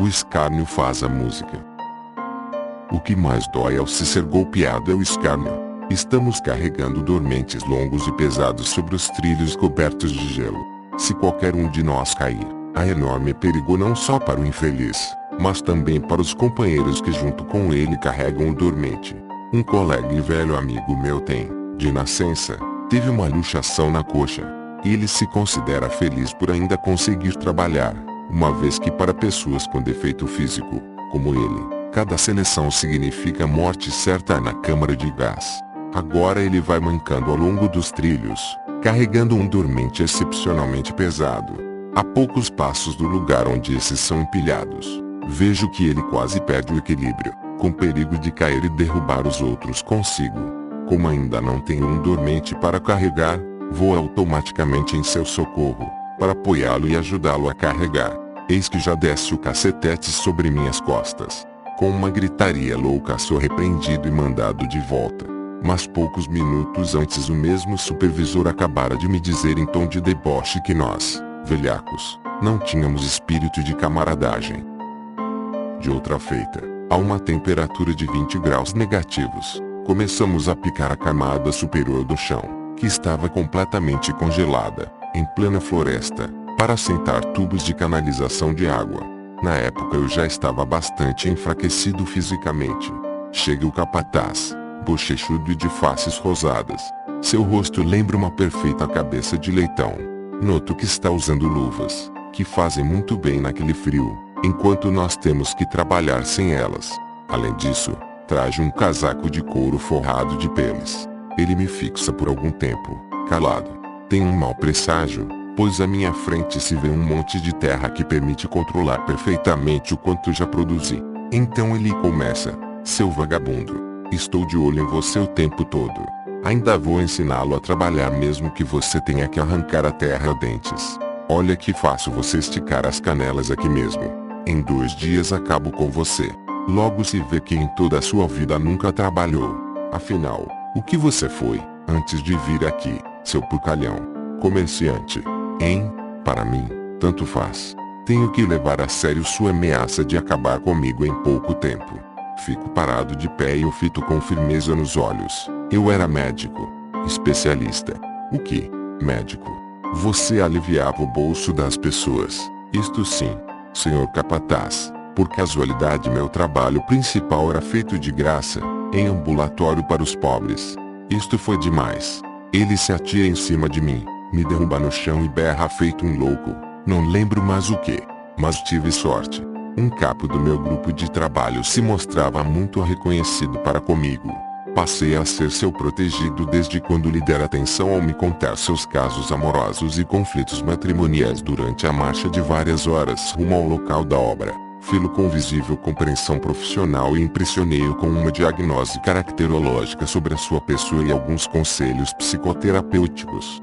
O escárnio faz a música. O que mais dói ao se ser golpeado é o escárnio. Estamos carregando dormentes longos e pesados sobre os trilhos cobertos de gelo. Se qualquer um de nós cair, há enorme perigo não só para o infeliz, mas também para os companheiros que junto com ele carregam o dormente. Um colega e velho amigo meu tem, de nascença, teve uma luxação na coxa. Ele se considera feliz por ainda conseguir trabalhar, uma vez que para pessoas com defeito físico, como ele, cada seleção significa morte certa na câmara de gás. Agora ele vai mancando ao longo dos trilhos, carregando um dormente excepcionalmente pesado. A poucos passos do lugar onde esses são empilhados, vejo que ele quase perde o equilíbrio, com perigo de cair e derrubar os outros consigo. Como ainda não tenho um dormente para carregar, vou automaticamente em seu socorro, para apoiá-lo e ajudá-lo a carregar. Eis que já desce o cacetete sobre minhas costas. Com uma gritaria louca sou repreendido e mandado de volta. Mas poucos minutos antes o mesmo supervisor acabara de me dizer em tom de deboche que nós, velhacos, não tínhamos espírito de camaradagem. De outra feita, a uma temperatura de 20 graus negativos, começamos a picar a camada superior do chão, que estava completamente congelada, em plena floresta, para assentar tubos de canalização de água. Na época eu já estava bastante enfraquecido fisicamente. Chega o capataz, bochechudo e de faces rosadas. Seu rosto lembra uma perfeita cabeça de leitão. Noto que está usando luvas, que fazem muito bem naquele frio, enquanto nós temos que trabalhar sem elas. Além disso, traz um casaco de couro forrado de peles. Ele me fixa por algum tempo, calado. Tenho um mau presságio, pois à minha frente se vê um monte de terra que permite controlar perfeitamente o quanto já produzi. Então ele começa: seu vagabundo, estou de olho em você o tempo todo. Ainda vou ensiná-lo a trabalhar mesmo que você tenha que arrancar a terra a dentes. Olha que fácil você esticar as canelas aqui mesmo. Em 2 dias acabo com você. Logo se vê que em toda a sua vida nunca trabalhou. Afinal, o que você foi, antes de vir aqui, seu porcalhão? Comerciante. Hein? Para mim, tanto faz. Tenho que levar a sério sua ameaça de acabar comigo em pouco tempo. Fico parado de pé e o fito com firmeza nos olhos. Eu era médico. Especialista. O que? Médico. Você aliviava o bolso das pessoas. Isto sim, senhor capataz. Por casualidade meu trabalho principal era feito de graça, em ambulatório para os pobres. Isto foi demais. Ele se atira em cima de mim, me derruba no chão e berra feito um louco. Não lembro mais o que, mas tive sorte. Um capo do meu grupo de trabalho se mostrava muito reconhecido para comigo. Passei a ser seu protegido desde quando lhe der atenção ao me contar seus casos amorosos e conflitos matrimoniais durante a marcha de várias horas rumo ao local da obra. Filo com visível compreensão profissional e impressionei-o com uma diagnose caracterológica sobre a sua pessoa e alguns conselhos psicoterapêuticos.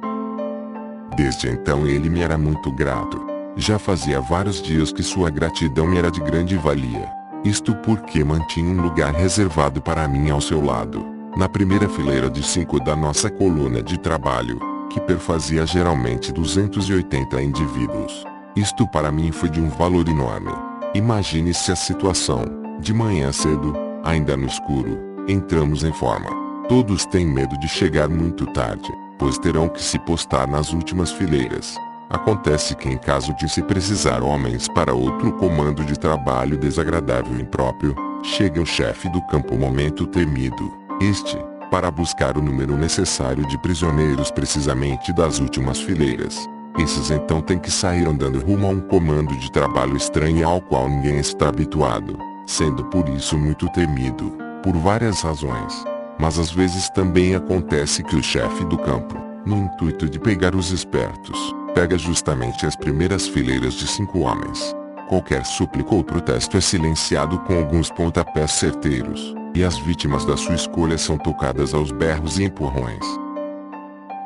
Desde então ele me era muito grato. Já fazia vários dias que sua gratidão me era de grande valia. Isto porque mantinha um lugar reservado para mim ao seu lado, na primeira fileira de 5 da nossa coluna de trabalho, que perfazia geralmente 280 indivíduos. Isto para mim foi de um valor enorme. Imagine-se a situação: de manhã cedo, ainda no escuro, entramos em forma. Todos têm medo de chegar muito tarde, pois terão que se postar nas últimas fileiras. Acontece que em caso de se precisar homens para outro comando de trabalho desagradável e impróprio, chega o chefe do campo, momento temido. Este, para buscar o número necessário de prisioneiros precisamente das últimas fileiras. Esses então têm que sair andando rumo a um comando de trabalho estranho ao qual ninguém está habituado, sendo por isso muito temido, por várias razões. Mas às vezes também acontece que o chefe do campo, no intuito de pegar os espertos, pega justamente as primeiras fileiras de 5 homens. Qualquer súplica ou protesto é silenciado com alguns pontapés certeiros, e as vítimas da sua escolha são tocadas aos berros e empurrões.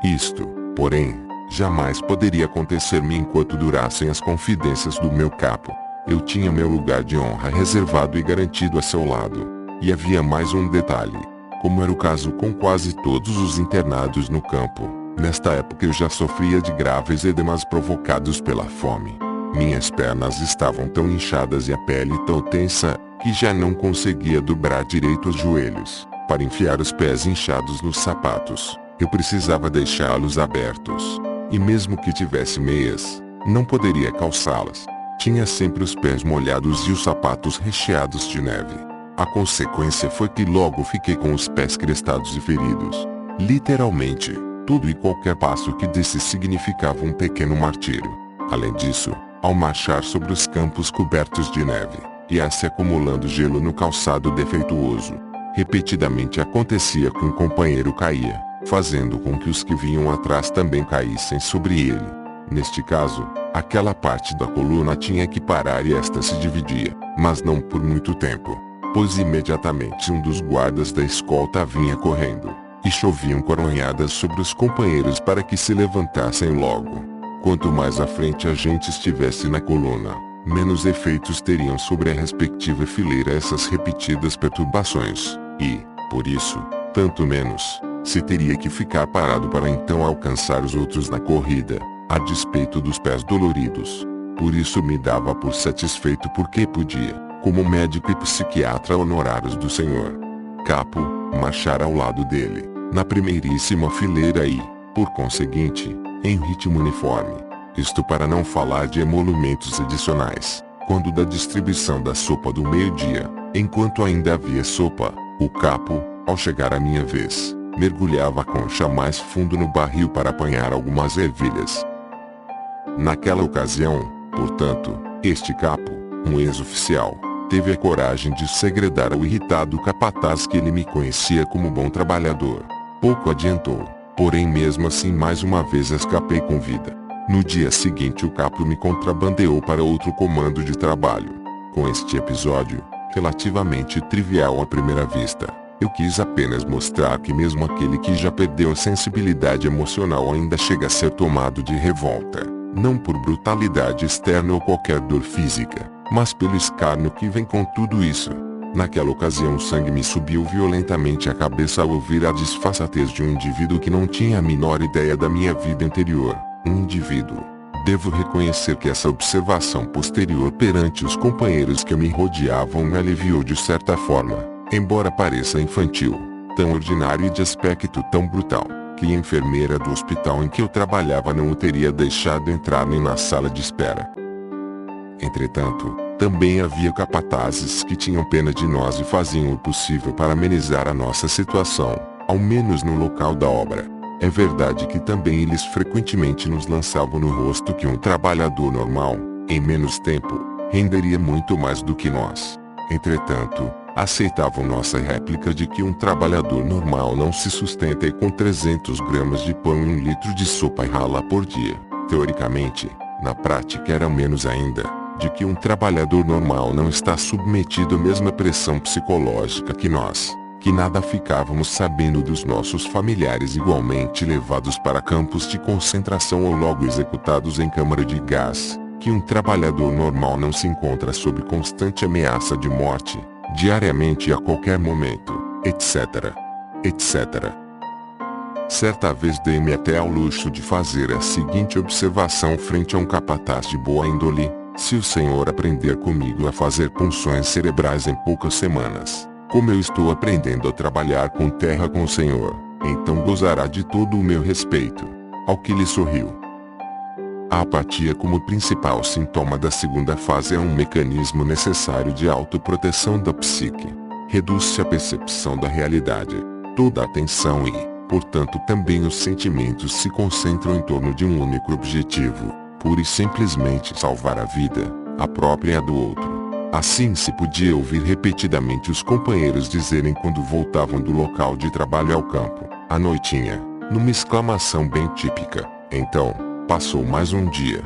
Isto, porém, jamais poderia acontecer-me enquanto durassem as confidências do meu capo. Eu tinha meu lugar de honra reservado e garantido a seu lado. E havia mais um detalhe. Como era o caso com quase todos os internados no campo, nesta época eu já sofria de graves edemas provocados pela fome. Minhas pernas estavam tão inchadas e a pele tão tensa, que já não conseguia dobrar direito os joelhos. Para enfiar os pés inchados nos sapatos, eu precisava deixá-los abertos. E mesmo que tivesse meias, não poderia calçá-las. Tinha sempre os pés molhados e os sapatos recheados de neve. A consequência foi que logo fiquei com os pés crestados e feridos. Literalmente, tudo e qualquer passo que desse significava um pequeno martírio. Além disso, ao marchar sobre os campos cobertos de neve, ia se acumulando gelo no calçado defeituoso. Repetidamente acontecia que um companheiro caía, fazendo com que os que vinham atrás também caíssem sobre ele. Neste caso, aquela parte da coluna tinha que parar e esta se dividia, mas não por muito tempo, pois imediatamente um dos guardas da escolta vinha correndo, e choviam coronhadas sobre os companheiros para que se levantassem logo. Quanto mais à frente a gente estivesse na coluna, menos efeitos teriam sobre a respectiva fileira essas repetidas perturbações, e, por isso, tanto menos, se teria que ficar parado para então alcançar os outros na corrida, a despeito dos pés doloridos. Por isso me dava por satisfeito porque podia, como médico e psiquiatra honorários do Senhor Capo, marchar ao lado dele, na primeiríssima fileira e, por conseguinte, em ritmo uniforme. Isto para não falar de emolumentos adicionais. Quando da distribuição da sopa do meio-dia, enquanto ainda havia sopa, o capo, ao chegar a minha vez, mergulhava a concha mais fundo no barril para apanhar algumas ervilhas. Naquela ocasião, portanto, este capo, um ex-oficial, teve a coragem de segredar ao irritado capataz que ele me conhecia como bom trabalhador. Pouco adiantou, porém mesmo assim mais uma vez escapei com vida. No dia seguinte o capo me contrabandeou para outro comando de trabalho. Com este episódio, relativamente trivial à primeira vista, eu quis apenas mostrar que mesmo aquele que já perdeu a sensibilidade emocional ainda chega a ser tomado de revolta, não por brutalidade externa ou qualquer dor física, mas pelo escárnio que vem com tudo isso. Naquela ocasião o sangue me subiu violentamente à cabeça ao ouvir a disfarçatez de um indivíduo que não tinha a menor ideia da minha vida anterior. Um indivíduo. Devo reconhecer que essa observação posterior perante os companheiros que me rodeavam me aliviou de certa forma, embora pareça infantil, tão ordinário e de aspecto tão brutal, que a enfermeira do hospital em que eu trabalhava não o teria deixado entrar nem na sala de espera. Entretanto, também havia capatazes que tinham pena de nós e faziam o possível para amenizar a nossa situação, ao menos no local da obra. É verdade que também eles frequentemente nos lançavam no rosto que um trabalhador normal, em menos tempo, renderia muito mais do que nós. Entretanto, aceitavam nossa réplica de que um trabalhador normal não se sustenta com 300 gramas de pão e 1 litro de sopa rala por dia. Teoricamente, na prática era menos ainda, de que um trabalhador normal não está submetido à mesma pressão psicológica que nós, que nada ficávamos sabendo dos nossos familiares igualmente levados para campos de concentração ou logo executados em câmara de gás, que um trabalhador normal não se encontra sob constante ameaça de morte, diariamente e a qualquer momento, etc. etc. Certa vez dei-me até ao luxo de fazer a seguinte observação frente a um capataz de boa índole: se o senhor aprender comigo a fazer punções cerebrais em poucas semanas, como eu estou aprendendo a trabalhar com terra com o senhor, então gozará de todo o meu respeito. Ao que lhe sorriu. A apatia como principal sintoma da segunda fase é um mecanismo necessário de autoproteção da psique. Reduz-se a percepção da realidade, toda a atenção e, portanto também os sentimentos se concentram em torno de um único objetivo, pura e simplesmente salvar a vida, a própria e a do outro. Assim se podia ouvir repetidamente os companheiros dizerem quando voltavam do local de trabalho ao campo, à noitinha, numa exclamação bem típica: então, passou mais um dia.